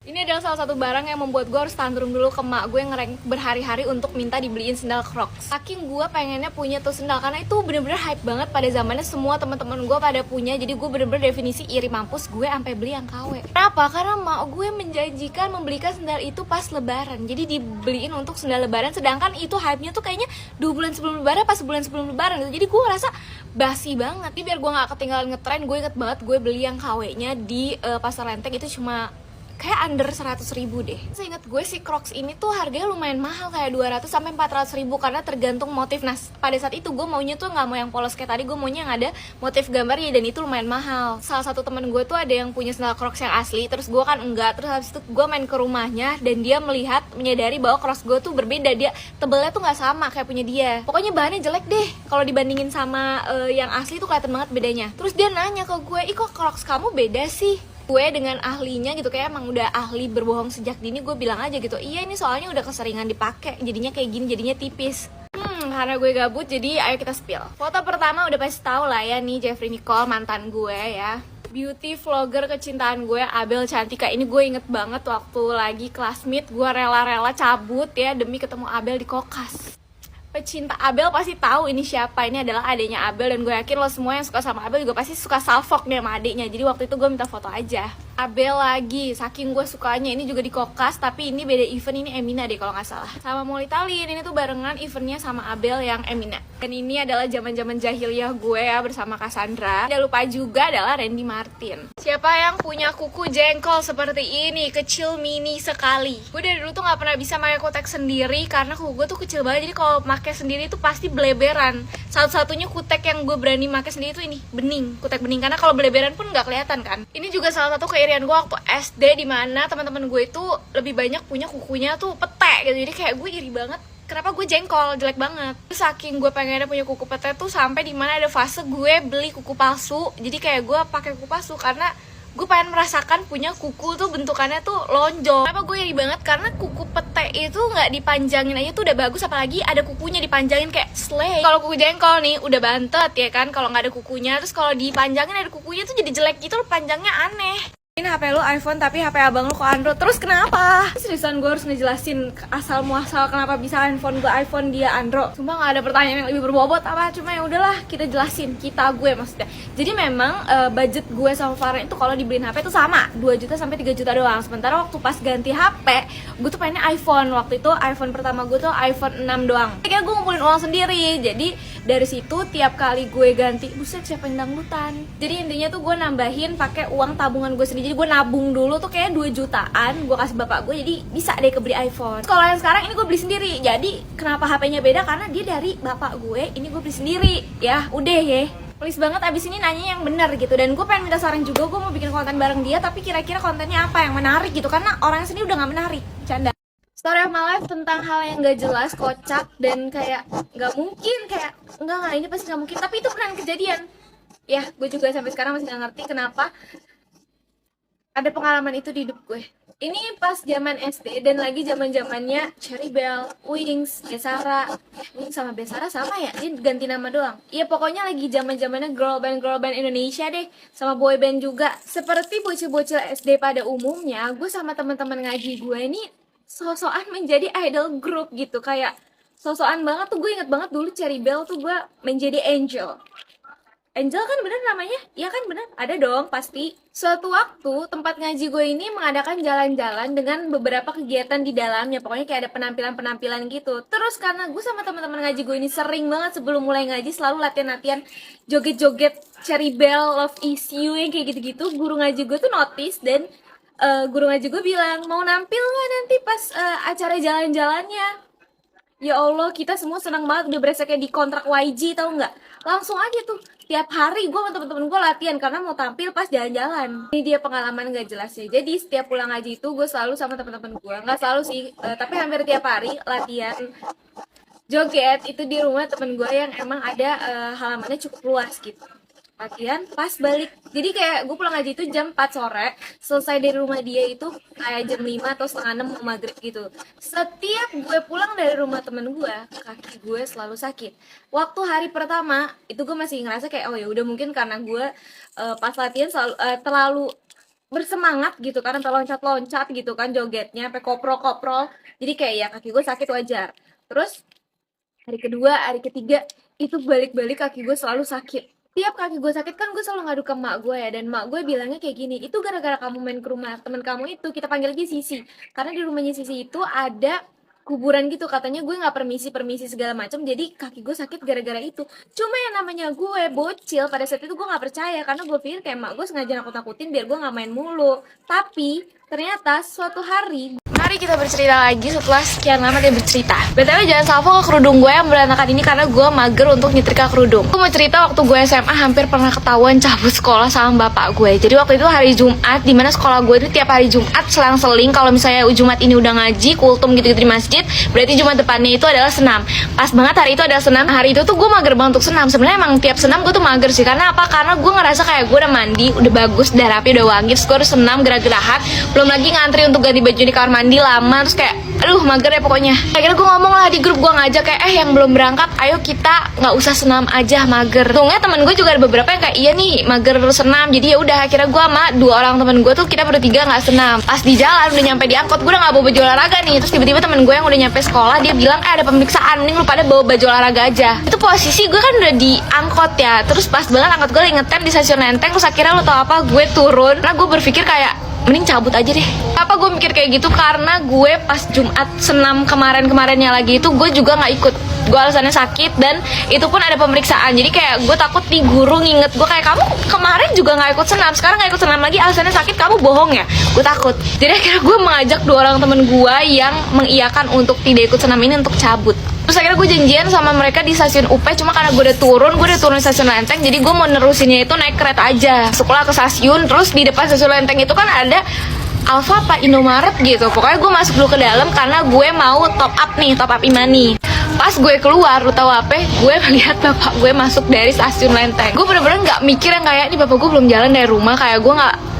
Ini adalah salah satu barang yang membuat gue harus tantrum dulu ke mak gue ngereng berhari-hari untuk minta dibeliin sendal Crocs. Saking gue pengennya punya tuh sendal karena itu bener-bener hype banget pada zamannya, semua teman-teman gue pada punya. Jadi gue bener-bener definisi iri mampus gue sampai beli yang KW. Kenapa? Karena mak gue menjanjikan membelikan sendal itu pas lebaran. Jadi dibeliin untuk sendal lebaran, sedangkan itu hype-nya tuh kayaknya 2 bulan sebelum lebaran, pas sebulan sebelum lebaran. Jadi gue ngerasa basi banget. Jadi biar gue gak ketinggalan ngetren, gue inget banget gue beli yang KW-nya di Pasar Lenteng. Itu cuma kayak under 100.000 deh. Seingat gue si Crocs ini tuh harganya lumayan mahal, kayak 200 sampai 400.000 karena tergantung motif. Nah pada saat itu gue maunya tuh nggak mau yang polos kayak tadi, gue maunya yang ada motif gambarnya, dan itu lumayan mahal. Salah satu teman gue tuh ada yang punya sandal Crocs yang asli, terus gue kan enggak. Terus habis itu gue main ke rumahnya dan dia melihat, menyadari bahwa Crocs gue tuh berbeda, dia tebelnya tuh nggak sama kayak punya dia. Pokoknya bahannya jelek deh kalau dibandingin sama yang asli tuh kelihatan banget bedanya. Terus dia nanya ke gue, ih kok Crocs kamu beda sih? Gue dengan ahlinya gitu, kayak emang udah ahli berbohong sejak dini, gue bilang aja gitu, iya ini soalnya udah keseringan dipakai, jadinya kayak gini, jadinya tipis. Karena gue gabut, jadi ayo kita spill. Foto pertama udah pasti tahu lah ya, nih Jeffrey Nicole, mantan gue ya, beauty vlogger kecintaan gue, Abel Cantika. Ini gue inget banget waktu lagi classmate, gue rela-rela cabut ya demi ketemu Abel di Kokas. Pecinta Abel pasti tahu ini siapa. Ini adalah adiknya Abel, dan gue yakin lo semua yang suka sama Abel juga pasti suka salfok nih sama adiknya. Jadi waktu itu gue minta foto aja Abel lagi, saking gue sukanya. Ini juga di Kokas, tapi ini beda event, ini Emina deh kalau nggak salah. Sama Molly Talin, ini tuh barengan eventnya sama Abel yang Emina. Dan ini adalah zaman-zaman jahiliyah gue ya bersama Cassandra. Jangan lupa juga adalah Randy Martin. Siapa yang punya kuku jengkol seperti ini, kecil mini sekali. Gue dari dulu tuh nggak pernah bisa pakai kutek sendiri karena kuku gue tuh kecil banget. Jadi kalau pakai sendiri tuh pasti beleberan. Satu-satunya kutek yang gue berani pakai sendiri tuh ini, bening, kutek bening, karena kalau beleberan pun nggak kelihatan kan. Ini juga salah satu keirian gue waktu SD, dimana teman-teman gue itu lebih banyak punya kukunya tuh pete gitu. Jadi kayak gue iri banget, kenapa gue jengkol, jelek banget. Terus saking gue pengennya punya kuku pete tuh sampai dimana ada fase gue beli kuku palsu. Jadi kayak gue pakai kuku palsu karena gue pengen merasakan punya kuku tuh bentukannya tuh lonjong. Kenapa gue iri banget? Karena kuku pete itu nggak dipanjangin aja tuh udah bagus, apalagi ada kukunya dipanjangin kayak slay. Kalau kuku jengkol nih udah bantet ya kan, kalau nggak ada kukunya. Terus kalau dipanjangin ada kukunya tuh jadi jelek gitu loh, panjangnya aneh. Ini HP lu iPhone tapi HP abang lu kok Android. Terus kenapa? Seriusan gue harus ngejelasin asal muasal kenapa bisa handphone gue iPhone dia Android. Sumpah gak ada pertanyaan yang lebih berbobot apa, cuma ya udahlah kita jelasin, kita gue maksudnya. Jadi memang budget gue sama Farhan itu kalau dibeliin HP itu sama 2 juta sampai 3 juta doang. Sementara waktu pas ganti HP gue tuh pengennya iPhone. Waktu itu iPhone pertama gue tuh iPhone 6 doang. Kayaknya gue ngumpulin uang sendiri. Jadi dari situ tiap kali gue ganti, buset siapa yang dangdutan. Jadi intinya tuh gue nambahin pakai uang tabungan gue sendiri. Jadi gue nabung dulu tuh kayak 2 jutaan, gue kasih bapak gue, jadi bisa deh kebeli iPhone. Kalau yang sekarang ini gue beli sendiri. Jadi kenapa HP-nya beda? Karena dia dari bapak gue, ini gue beli sendiri. Ya udah ya, please banget abis ini nanya yang bener gitu. Dan gue pengen minta saran juga, gue mau bikin konten bareng dia, tapi kira-kira kontennya apa yang menarik gitu, karena orangnya sendiri udah gak menarik, canda. Story of my life tentang hal yang gak jelas, kocak, dan kayak gak mungkin, kayak enggak, ini pasti gak mungkin, tapi itu beneran kejadian. Ya, gue juga sampai sekarang masih gak ngerti kenapa ada pengalaman itu di hidup gue. Ini pas zaman SD dan lagi zaman-zamannya Cherry Bell, Wings, Besara. Wings sama Besara sama ya? Dia ganti nama doang. Iya pokoknya lagi zaman-zamannya girl band Indonesia deh, sama boy band juga. Seperti bocil-bocil SD pada umumnya, gue sama teman-teman ngaji gue ini sosokan menjadi idol group gitu, kayak sosokan banget tuh. Gue inget banget dulu Cherry Bell tuh gue menjadi Angel. Angel kan bener namanya? Iya kan bener? Ada dong pasti. Suatu waktu tempat ngaji gue ini mengadakan jalan-jalan dengan beberapa kegiatan di dalamnya. Pokoknya kayak ada penampilan-penampilan gitu. Terus karena gue sama teman-teman ngaji gue ini sering banget sebelum mulai ngaji selalu latihan-latihan joget-joget Cherry Bell, Love Is You yang kayak gitu-gitu. Guru ngaji gue tuh notice, dan guru ngaji gue bilang, mau nampil nggak nanti pas acara jalan-jalannya? Ya Allah, kita semua senang banget, udah berasa kayak di kontrak YG, tau nggak? Langsung aja tuh, tiap hari gue sama temen-temen gue latihan karena mau tampil pas jalan-jalan. Ini dia pengalaman gak jelasnya. Jadi setiap pulang ngaji itu gue selalu sama temen-temen gue, nggak selalu sih, tapi hampir tiap hari latihan joget itu di rumah temen gue yang emang ada halamannya cukup luas gitu. Latihan pas balik, jadi kayak gue pulang ngaji itu jam 4 sore, selesai dari rumah dia itu kayak jam 5 atau setengah 6 mau maghrib gitu. Setiap gue pulang dari rumah temen gue, kaki gue selalu sakit. Waktu hari pertama itu gue masih ngerasa kayak oh ya udah mungkin karena gue pas latihan selalu terlalu bersemangat gitu kan, sampai loncat-loncat gitu kan jogetnya, sampai koprol-koprol. Jadi kayak ya kaki gue sakit wajar. Terus hari kedua, hari ketiga itu balik-balik kaki gue selalu sakit. Tiap kaki gue sakit kan gue selalu ngadu ke mak gue ya, dan mak gue bilangnya kayak gini, itu gara-gara kamu main ke rumah temen kamu itu, kita panggil lagi Sisi, karena di rumahnya Sisi itu ada kuburan gitu, katanya gue nggak permisi segala macam, jadi kaki gue sakit gara-gara itu. Cuma yang namanya gue bocil pada saat itu gue nggak percaya, karena gue pikir kayak mak gue sengaja nakut-nakutin biar gue nggak main mulu. Tapi ternyata suatu hari, mari kita bercerita lagi setelah sekian lama dia bercerita. BTW jangan salvo ke kerudung gue yang berantakan ini karena gue mager untuk nyetrika kerudung. Gue mau cerita waktu gue SMA hampir pernah ketahuan cabut sekolah sama bapak gue. Jadi waktu itu hari Jumat, dimana sekolah gue itu tiap hari Jumat selang-seling. Kalau misalnya Jumat ini udah ngaji, kultum gitu-gitu di masjid, berarti Jumat depannya itu adalah senam. Pas banget hari itu ada senam. Hari itu tuh gue mager banget untuk senam. Sebenarnya emang tiap senam gue tuh mager sih. Karena apa? Karena gue ngerasa kayak gue udah mandi, udah bagus, udah rapi, udah wangi. Terus gue harus senam gerak-gerakan. Belum lagi ngantri untuk ganti baju di kamar mandi lama. Terus kayak aduh mager ya pokoknya. Akhirnya gue ngomong lah di grup gue, ngajak kayak yang belum berangkat ayo kita nggak usah senam aja, mager. Untungnya temen gue juga ada beberapa yang kayak iya nih mager senam. Jadi ya udah akhirnya gue sama 2 orang temen gue tuh kita bertiga nggak senam. Pas di jalan udah nyampe di angkot, gue udah nggak bawa baju olahraga nih. Terus tiba-tiba temen gue yang udah nyampe sekolah dia bilang ada pemeriksaan, mending lu pada bawa baju olahraga aja. Itu posisi gue kan udah di angkot ya. Terus pas banget angkot gue lagi ngetem di stasiun Lenteng. Terus akhirnya lo tau apa, gue turun karena gue berpikir kayak mending cabut aja deh. Apa gue mikir kayak gitu? Karena gue pas Jumat senam kemarinnya lagi itu gue juga nggak ikut. Gue alasannya sakit dan itu pun ada pemeriksaan. Jadi kayak gue takut nih guru nginget gue kayak kamu kemarin juga nggak ikut senam, sekarang nggak ikut senam lagi alasannya sakit, kamu bohong ya? Gue takut. Jadi akhirnya gue mengajak 2 orang temen gue yang mengiyakan untuk tidak ikut senam ini untuk cabut. Terus akhirnya gue janjian sama mereka di stasiun UP. Cuma karena gue udah turun di stasiun Lenteng, jadi gue mau nerusinnya itu naik kereta aja. Sekolah ke stasiun, terus di depan stasiun Lenteng itu kan ada Alfa apa Indomaret gitu. Pokoknya gue masuk dulu ke dalam karena gue mau top up e-money. Pas gue keluar, lu tahu apa? Gue melihat bapak gue masuk dari stasiun Lenteng. Gue bener-bener nggak mikir yang kayak ini bapak gue belum jalan dari rumah. Kayak gue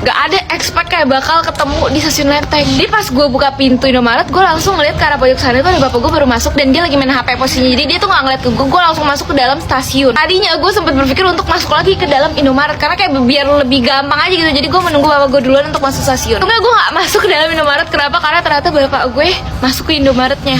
nggak ada expect kayak bakal ketemu di stasiun Lenteng. Jadi pas gue buka pintu Indomaret, gue langsung ngeliat ke arah pojok sana itu ada bapak gue baru masuk dan dia lagi main HP posisinya. Jadi dia tuh nggak ngeliat ke gue langsung masuk ke dalam stasiun. Tadinya gue sempat berpikir untuk masuk lagi ke dalam Indomaret karena kayak biar lebih gampang aja gitu. Jadi gue menunggu bapak gue duluan untuk masuk stasiun. Tunggu gue nggak masuk ke dalam Indomaret. Kenapa? Karena ternyata bapak gue masuk ke Indomaretnya.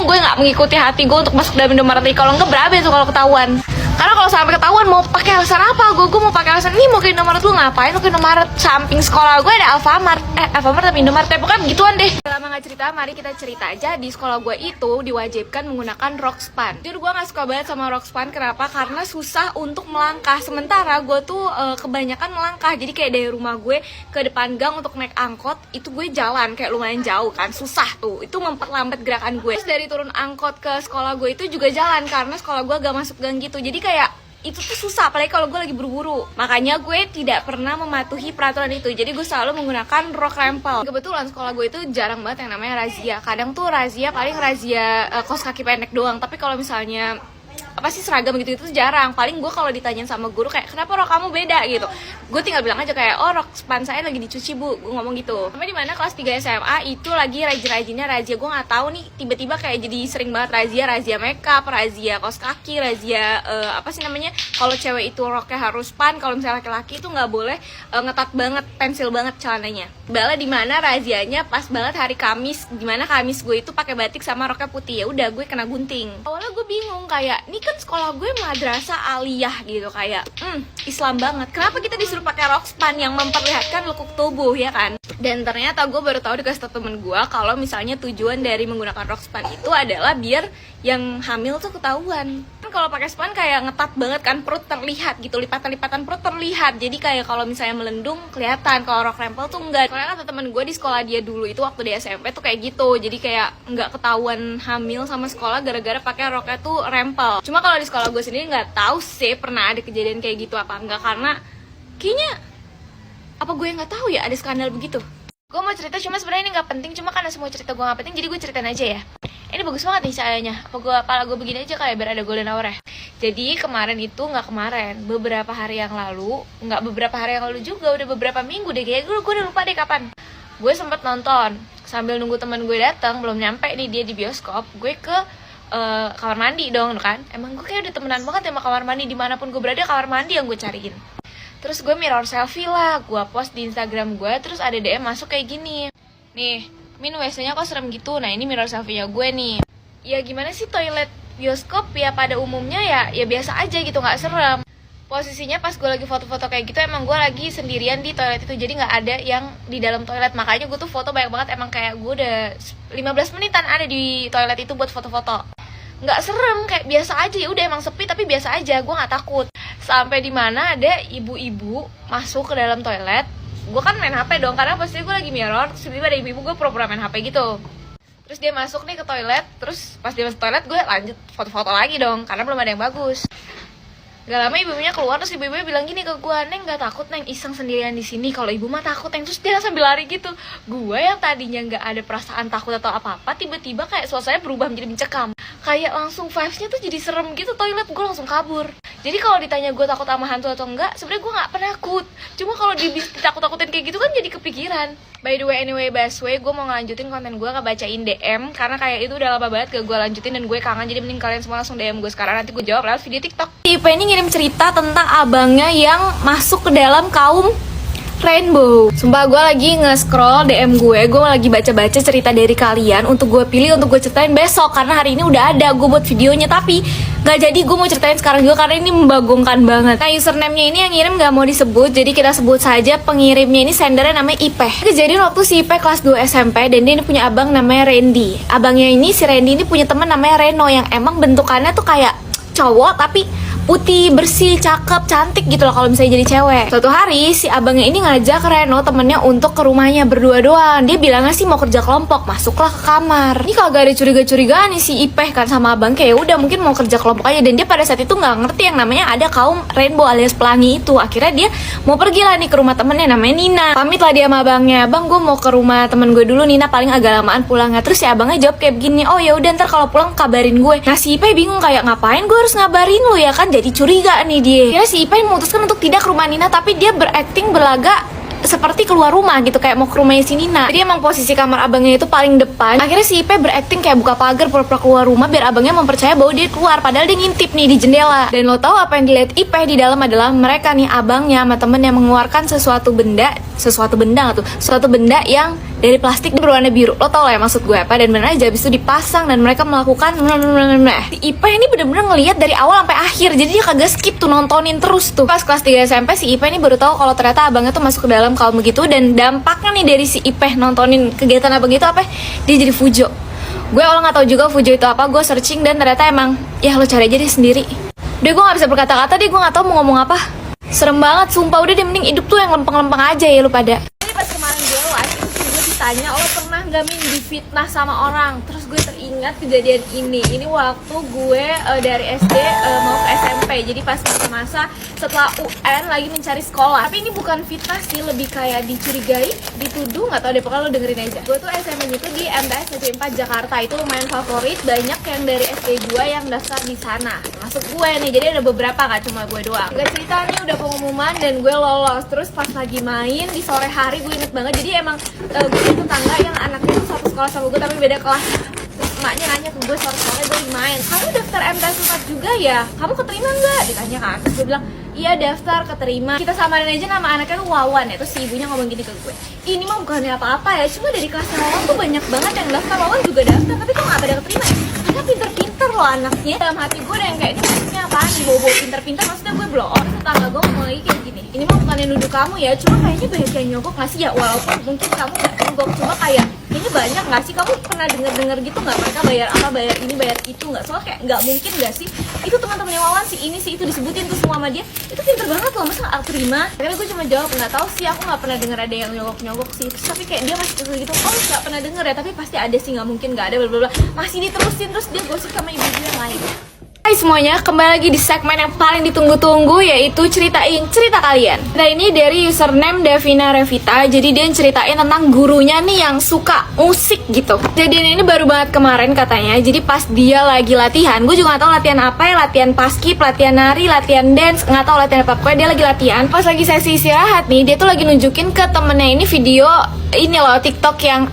Gue nggak mengikuti hati gue untuk masuk ke dalam Indomaret. Kalau nggak berabe tuh kalau ketahuan. Karena kalau sampai ketahuan mau pakai alasan apa? Gue mau pakai alasan ini mau ke Indomaret. Lu ngapain lu ke Indomaret? Samping sekolah gue ada Alfamart. Alfamart tapi Indomaret ya, pokoknya begituan deh. Lama gak cerita, mari kita cerita aja. Di sekolah gue itu diwajibkan menggunakan rok span. Jujur gue gak suka banget sama rok span. Kenapa? Karena susah untuk melangkah. Sementara gue tuh kebanyakan melangkah. Jadi kayak dari rumah gue ke depan gang untuk naik angkot, itu gue jalan kayak lumayan jauh kan. Susah tuh, itu memperlambat gerakan gue. Terus dari turun angkot ke sekolah gue itu juga jalan, karena sekolah gue gak masuk gang gitu. Jadi kayak itu tuh susah, apalagi kalau gue lagi buru-buru. Makanya gue tidak pernah mematuhi peraturan itu. Jadi gue selalu menggunakan rok rempel. Kebetulan sekolah gue itu jarang banget yang namanya razia. Kadang tuh razia paling razia kaos kaki pendek doang. Tapi kalau misalnya apa sih seragam gitu itu jarang. Paling gue kalau ditanyain sama guru kayak kenapa rok kamu beda gitu, gue tinggal bilang aja kayak oh rok span saya lagi dicuci bu, gue ngomong gitu. Sampai dimana kelas 3 SMA itu lagi rajin-rajinnya razia. Gue nggak tahu nih tiba-tiba kayak jadi sering banget razia makeup, razia kaos kaki, razia apa sih namanya kalau cewek itu roknya harus span, kalau misalnya laki-laki itu nggak boleh ngetat banget, pensil banget celananya. Bala dimana razianya pas banget hari Kamis, dimana Kamis gue itu pakai batik sama roknya putih. Ya udah gue kena gunting. Awalnya gue bingung kayak ini kan sekolah gue madrasah aliyah gitu, kayak Islam banget, kenapa kita disuruh pakai rok span yang memperlihatkan lekuk tubuh ya kan. Dan ternyata gue baru tahu dikasih tau temen gue kalau misalnya tujuan dari menggunakan rok span itu adalah biar yang hamil tuh ketahuan. Kan kalau pakai span kayak ngetat banget kan, perut terlihat gitu, lipatan-lipatan perut terlihat. Jadi kayak kalau misalnya melendung kelihatan, kalau rok rempel tuh enggak. Soalnya kata temen gue di sekolah dia dulu itu waktu di SMP tuh kayak gitu. Jadi kayak nggak ketahuan hamil sama sekolah gara-gara pakai roknya tuh rempel. Cuma kalau di sekolah gue sendiri nggak tahu sih pernah ada kejadian kayak gitu apa enggak, karena kayaknya apa gue nggak tahu ya ada skandal begitu. Gue mau cerita cuma sebenarnya ini nggak penting, cuma karena semua cerita gue nggak penting jadi gue ceritain aja ya. Ini bagus banget nih cahayanya. Pala gue begini aja kayak biar ada golden hour ya. Jadi kemarin itu beberapa hari yang lalu, nggak beberapa hari yang lalu juga, udah beberapa minggu deh kayak gue udah lupa deh kapan. Gue sempet nonton sambil nunggu teman gue datang, belum nyampe nih dia di bioskop. Gue ke kamar mandi dong kan. Emang gue kayak udah temenan banget sama kamar mandi, dimanapun gue berada kamar mandi yang gue cariin. Terus gue mirror selfie lah, gue post di Instagram gue. Terus ada DM masuk kayak gini, nih, Min WC-nya kok serem gitu. Nah ini mirror selfie-nya gue nih. Ya gimana sih, toilet bioskop ya pada umumnya ya biasa aja gitu, nggak serem. Posisinya pas gue lagi foto-foto kayak gitu emang gue lagi sendirian di toilet itu, jadi nggak ada yang di dalam toilet. Makanya gue tuh foto banyak banget, emang kayak gue udah 15 menitan ada di toilet itu buat foto-foto. Nggak serem, kayak biasa aja, ya udah emang sepi tapi biasa aja, gue nggak takut. Sampai di mana ada ibu-ibu masuk ke dalam toilet. Gue kan main HP dong, karena pasti gue lagi mirror. Terus tiba-tiba ada ibu-ibu, gue pura-pura main HP gitu. Terus dia masuk nih ke toilet. Terus pas dia masuk toilet gue lanjut foto-foto lagi dong, karena belum ada yang bagus. Gak lama ibu-ibunya keluar, terus ibu-ibunya bilang gini ke gue, Neng gak takut Neng iseng sendirian di sini? Kalau ibu mah takut Neng. Terus dia sambil lari gitu. Gue yang tadinya gak ada perasaan takut atau apa-apa, tiba-tiba kayak suasananya berubah menjadi mencekam. Kayak langsung vibes-nya tuh jadi serem gitu toilet, gue langsung kabur. Jadi kalau ditanya gue takut sama hantu atau enggak, sebenarnya gue gak penakut. Cuma kalau ditakut-takutin kayak gitu kan jadi kepikiran. By the way, anyway, Baswe, gue mau ngelanjutin konten gue ngebacain DM. Karena kayak itu udah lama banget gak gue lanjutin dan gue kangen. Jadi mending kalian semua langsung DM gue sekarang, nanti gue jawab lewat video TikTok. Ipe ini ngirim cerita tentang abangnya yang masuk ke dalam kaum Rainbow. Sumpah gue lagi nge-scroll DM gue lagi baca-baca cerita dari kalian untuk gue pilih untuk gue ceritain besok, karena hari ini udah ada gue buat videonya, tapi gak jadi gue mau ceritain sekarang juga karena ini membagongkan banget. Nah username-nya ini yang ngirim gak mau disebut, jadi kita sebut saja pengirimnya ini sendernya namanya Ipeh. Kejadian waktu si Ipeh kelas 2 SMP dan dia ini punya abang namanya Randy. Abangnya ini, si Randy ini punya teman namanya Reno yang emang bentukannya tuh kayak cowok tapi putih, bersih, cakep, cantik gitu loh kalau misalnya jadi cewek. Suatu hari si abangnya ini ngajak Reno temennya untuk ke rumahnya berdua doang. Dia bilangnya sih mau kerja kelompok, masuklah ke kamar. Ini kagak ada curiga-curigaan nih si Ipeh kan sama abang, kayak udah mungkin mau kerja kelompok aja. Dan dia pada saat itu nggak ngerti yang namanya ada kaum Rainbow alias pelangi itu. Akhirnya dia mau pergi lah nih ke rumah temennya namanya Nina. Pamit lah dia sama abangnya, bang gue mau ke rumah temen gue dulu, Nina paling agak lamaan pulangnya. Terus si abangnya jawab kayak begini, oh ya udah ntar kalau pulang kabarin gue. Nah si Ipeh bingung kayak ngapain gue harus ngabarin lu ya kan, jadi curiga nih dia. Ya si Ipeh memutuskan untuk tidak ke rumah Nina, tapi dia berakting berlagak seperti keluar rumah gitu, kayak mau ke rumahnya si Nina. Jadi emang posisi kamar abangnya itu paling depan. Akhirnya si Ipeh berakting kayak buka pagar pura-pura keluar rumah biar abangnya mempercaya bahwa dia keluar, padahal dia ngintip nih di jendela. Dan lo tahu apa yang dilihat Ipeh di dalam adalah mereka nih, abangnya sama temen yang mengeluarkan suatu benda yang dari plastik berwarna biru. Lo tau lah ya maksud gue apa. Dan bener aja abis itu dipasang dan mereka melakukan si Ipeh ini bener-bener ngelihat dari awal sampai akhir. Jadi dia kagak skip tuh, nontonin terus tuh. Pas kelas 3 SMP si Ipeh ini baru tahu kalau ternyata abangnya tuh masuk ke dalam kaum begitu. Dan dampaknya nih dari si Ipeh nontonin kegiatan abang itu apa? Dia jadi fujo. Gue awal gak tahu juga fujo itu apa. Gue searching dan ternyata emang ya lo cari aja deh sendiri. Udah gue gak bisa berkata-kata deh, gue gak tahu mau ngomong apa. Serem banget sumpah. Udah deh mending hidup tuh yang lempeng-lempeng aja ya lu pada. Jadi pas kemarin gue live itu gue ditanya, lo pernah gak Min difitnah sama orang? Terus gue teringat kejadian ini. Ini waktu gue dari SD mau ke SMP. Jadi pas masa setelah UN lagi mencari sekolah. Tapi ini bukan fitnah sih, lebih kayak dicurigai, dituduh, gak tau deh, pokoknya lo dengerin aja. Gue tuh SMP itu di MTS Negeri 4 Jakarta. Itu lumayan favorit, banyak yang dari SD gue yang daftar di sana. Masuk gue nih, jadi ada beberapa, gak cuma gue doang. Gak cerita nih udah pengumuman dan gue lolos. Terus pas lagi main di sore hari, gue inget banget. Jadi emang gue tetangga yang anaknya tuh satu sekolah sama gue tapi beda kelas. Terus emaknya nanya ke gue sore-sore gue lagi main, kamu daftar MTS 4 juga ya? Kamu keterima nggak? Ditanya kan. Terus gue bilang, iya daftar, keterima. Kita samarin aja nama anaknya tuh Wawan ya. Terus si ibunya ngomong gini ke gue, ini mah bukannya apa-apa ya, cuma dari kelasnya Wawan tuh banyak banget yang daftar. Wawan juga daftar, tapi kok nggak pada keterima ya? Karena pinter-pinter loh anaknya. Dalam hati gue udah yang kayak, ini maksudnya apaan? Bawa-bawa pinter-pinter, maksudnya gue blow on. Tetangga gue ngomong lagi kayak gini, ini mah bukannya nuduh kamu ya, cuma kayaknya banyak yang nyogok nggak sih ya? Walaupun mungkin kamu nggak nyogok, cuma kayak ini banyak nggak sih, kamu pernah denger gitu nggak mereka bayar apa, bayar ini, bayar itu nggak? Soalnya kayak nggak mungkin nggak sih, itu teman-temannya Wawan si ini si itu disebutin tuh semua sama dia, itu pinter banget loh, masa nggak terima? Akhirnya gue cuma jawab nggak tahu sih, aku nggak pernah denger ada yang nyogok sih. Terus tapi kayak dia masih terus gitu, oh nggak pernah denger ya, tapi pasti ada sih, nggak mungkin nggak ada, bla bla bla. Masih diterusin, terus dia gosip sama ibu dia yang lain. Hai semuanya, kembali lagi di segmen yang paling ditunggu-tunggu, yaitu ceritain cerita kalian. Nah ini dari username Devina Revita. Jadi dia ceritain tentang gurunya nih yang suka musik gitu. Jadi ini baru banget kemarin katanya. Jadi pas dia lagi latihan, gue juga gak tahu latihan apa ya, latihan paskib, latihan nari, latihan dance, gak tahu latihan apa. Pokoknya dia lagi latihan. Pas lagi sesi istirahat nih, dia tuh lagi nunjukin ke temennya ini video ini loh TikTok yang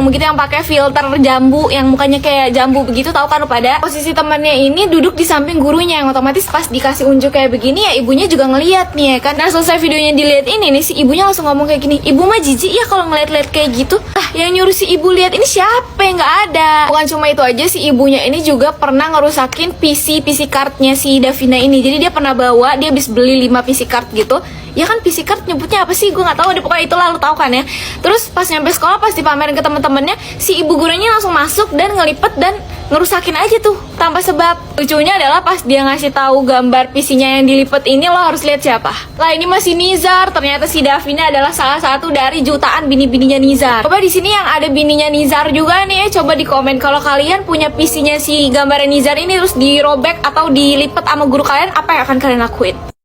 begitu, yang pakai filter jambu, yang mukanya kayak jambu begitu, tahu kan lu pada. Posisi temannya ini duduk di samping gurunya, yang otomatis pas dikasih unjuk kayak begini ya ibunya juga ngeliat nih ya kan. Nah selesai videonya dilihat ini nih, si ibunya langsung ngomong kayak gini, ibu mah jijik ya kalau ngeliat-liat kayak gitu. Yang nyuruh si ibu lihat ini siapa? Nggak ada. Bukan cuma itu aja, si ibunya ini juga pernah ngerusakin PC cardnya si Davina ini. Jadi dia pernah bawa, dia habis beli 5 PC card gitu. Ya kan PC card nyebutnya apa sih? Gue nggak tahu deh, pokoknya itu lalu tahu kan ya. Terus pas nyampe sekolah, pas dipamerin ke temen-temennya, si ibu gurunya langsung masuk dan ngelipet dan ngerusakin aja tuh tanpa sebab. Lucunya adalah pas dia ngasih tahu gambar PC-nya yang dilipet ini, lo harus lihat siapa. Lah ini masih Nizar. Ternyata si Davina adalah salah satu dari jutaan bini-bininya Nizar. Coba di sini yang ada bininya Nizar juga nih, coba di komen kalau kalian punya PC-nya si gambarnya Nizar ini terus dirobek atau dilipet sama guru kalian, apa yang akan kalian lakuin?